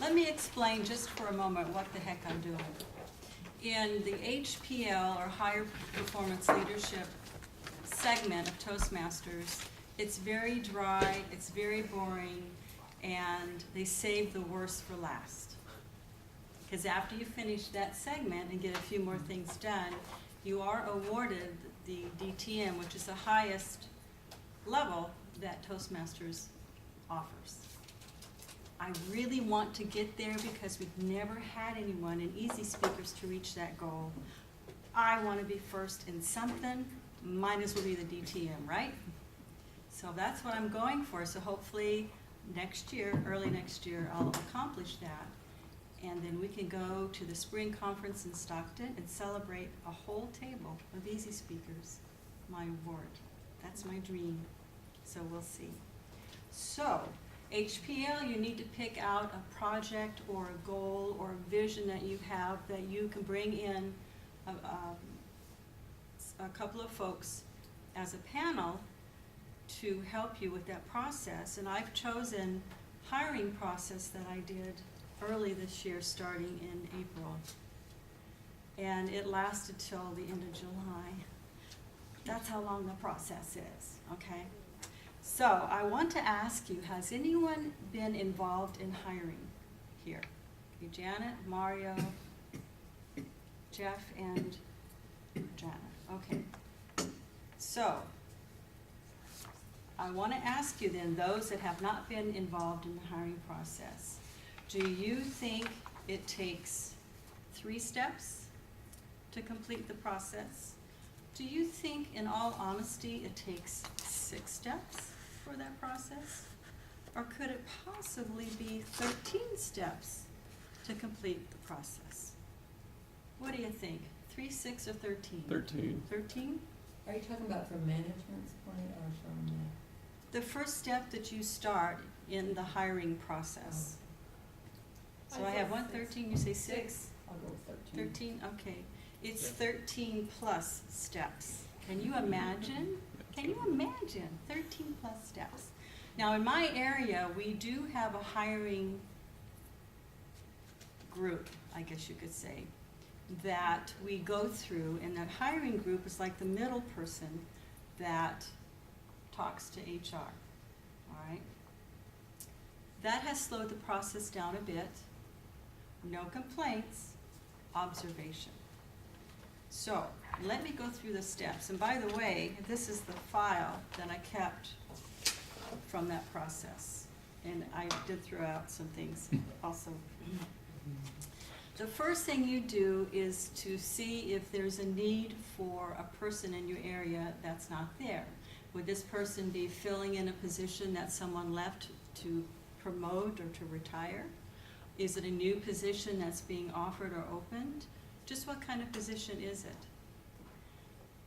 Let me explain just for a moment what the heck I'm doing. In the HPL, or Higher Performance Leadership segment of Toastmasters, it's very dry, it's very boring, and they save the worst for last. Because after you finish that segment and get a few more things done, you are awarded the DTM, which is the highest level that Toastmasters offers. I really want to get there because we've never had anyone in Easy Speakers to reach that goal. I want to be first in something, might as well be the DTM, right? So that's what I'm going for. So hopefully next year, early next year, I'll accomplish that. And then we can go to the spring conference in Stockton and celebrate a whole table of Easy Speakers, my award. That's my dream. So we'll see. So HPL, you need to pick out a project or a goal or a vision that you have that you can bring in a couple of folks as a panel to help you with that process. And I've chosen hiring process that I did early this year, starting in April. And it lasted till the end of July. That's how long the process is, okay? So I want to ask you, has anyone been involved in hiring here? Okay, Janet, Mario, Jeff, and Janet. Okay. So I want to ask you then, those that have not been involved in the hiring process, do you think it takes 3 steps to complete the process? Do you think, in all honesty, it takes 6 steps for that process? Or could it possibly be 13 steps to complete the process? What do you think? 3, 6, or 13? 13. 13? Are you talking about from management's point or from The first step that you start in the hiring process. So I have 1, 13, you say 6? I'll go with 13. 13, okay. It's 13 plus steps. Can you imagine? Can you imagine 13 plus steps? Now in my area, we do have a hiring group, I guess you could say, that we go through, and that hiring group is like the middle person that talks to HR, all right? That has slowed the process down a bit. No complaints, observation. So let me go through the steps. And by the way, this is the file that I kept from that process. And I did throw out some things also. The first thing you do is to see if there's a need for a person in your area that's not there. Would this person be filling in a position that someone left to promote or to retire? Is it a new position that's being offered or opened? Just what kind of position is it?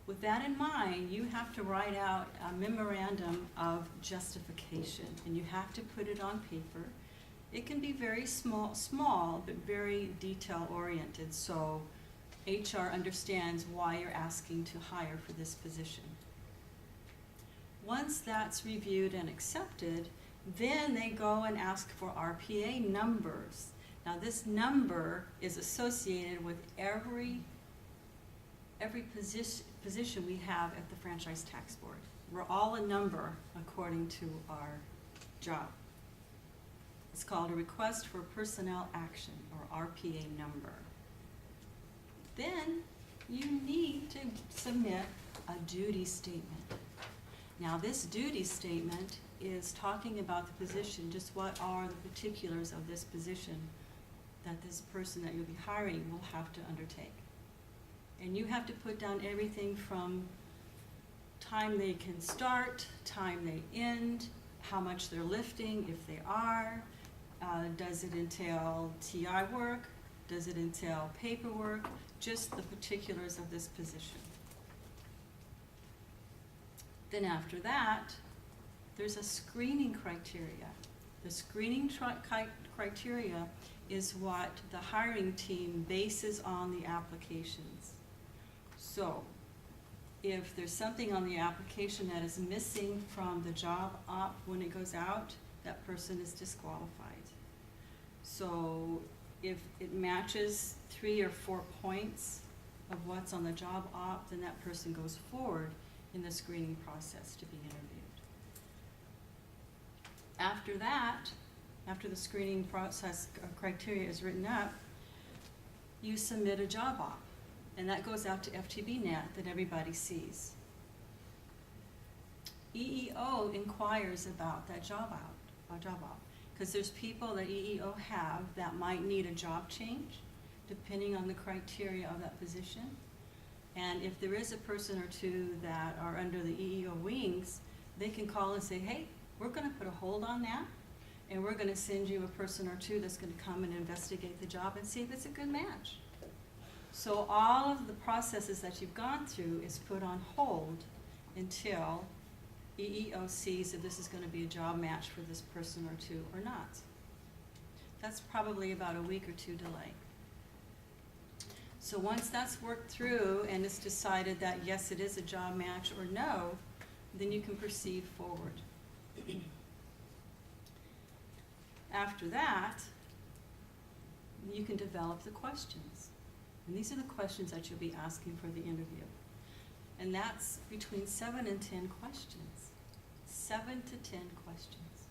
With that in mind, you have to write out a memorandum of justification, and you have to put it on paper. It can be very small, but very detail-oriented, so HR understands why you're asking to hire for this position. Once that's reviewed and accepted, then they go and ask for RPA numbers. Now this number is associated with every position we have at the Franchise Tax Board. We're all a number according to our job. It's called a Request for Personnel Action, or RPA number. Then you need to submit a duty statement. Now this duty statement is talking about the position, just what are the particulars of this position that this person that you'll be hiring will have to undertake. And you have to put down everything from time they can start, time they end, how much they're lifting, if they are, does it entail TI work, does it entail paperwork, just the particulars of this position. Then after that, there's a screening criteria. The screening criteria is what the hiring team bases on the applications. So if there's something on the application that is missing from the job op when it goes out, that person is disqualified. So if it matches 3 or 4 points of what's on the job op, then that person goes forward in the screening process to be interviewed. After that, after the screening process criteria is written up, you submit a job op, and that goes out to FTBnet that everybody sees. EEO inquires about that job op, because there's people that EEO have that might need a job change, depending on the criteria of that position. And if there is a person or two that are under the EEO wings, they can call and say, hey, we're gonna put a hold on that, and we're gonna send you a person or two that's gonna come and investigate the job and see if it's a good match. So all of the processes that you've gone through is put on hold until EEO sees if this is gonna be a job match for this person or two or not. That's probably about a week or 2 delay. So once that's worked through and it's decided that yes, it is a job match or no, then you can proceed forward. After that, you can develop the questions. And these are the questions that you'll be asking for the interview. And that's between 7 and 10 questions. 7 to 10 questions.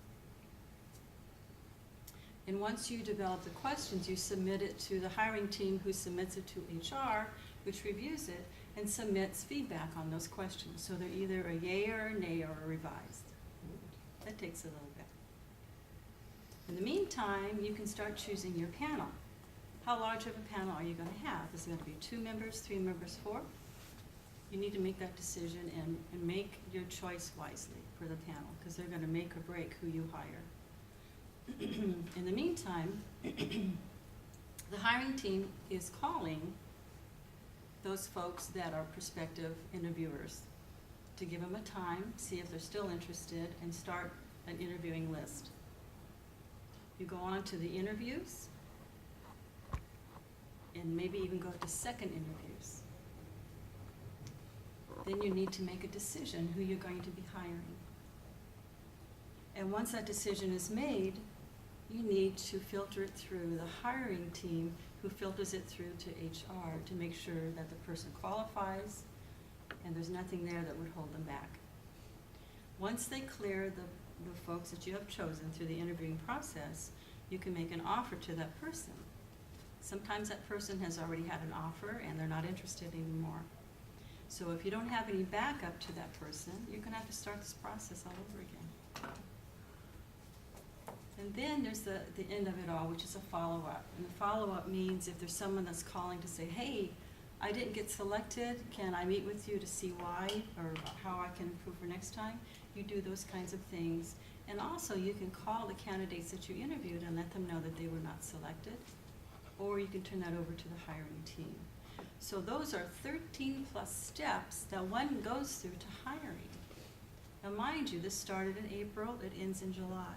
And once you develop the questions, you submit it to the hiring team, who submits it to HR, which reviews it and submits feedback on those questions. So they're either a yay or a nay or a revised. That takes a little bit. In the meantime, you can start choosing your panel. How large of a panel are you going to have? Is it going to be 2 members, 3 members, 4? You need to make that decision and make your choice wisely for the panel, because they're going to make or break who you hire. In the meantime, the hiring team is calling those folks that are prospective interviewers to give them a time, see if they're still interested, and start an interviewing list. You go on to the interviews, and maybe even go to second interviews. Then you need to make a decision who you're going to be hiring. And once that decision is made, you need to filter it through the hiring team, who filters it through to HR to make sure that the person qualifies and there's nothing there that would hold them back. Once they clear the folks that you have chosen through the interviewing process, you can make an offer to that person. Sometimes that person has already had an offer and they're not interested anymore. So if you don't have any backup to that person, you're going to have to start this process all over again. And then there's the end of it all, which is a follow-up. And the follow-up means if there's someone that's calling to say, hey, I didn't get selected, can I meet with you to see why or how I can improve for next time? You do those kinds of things. And also you can call the candidates that you interviewed and let them know that they were not selected. Or you can turn that over to the hiring team. So those are 13 plus steps that one goes through to hiring. Now mind you, this started in April, it ends in July.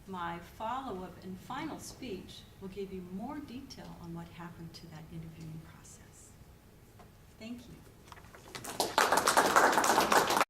My follow-up and final speech will give you more detail on what happened to that interviewing process. Thank you.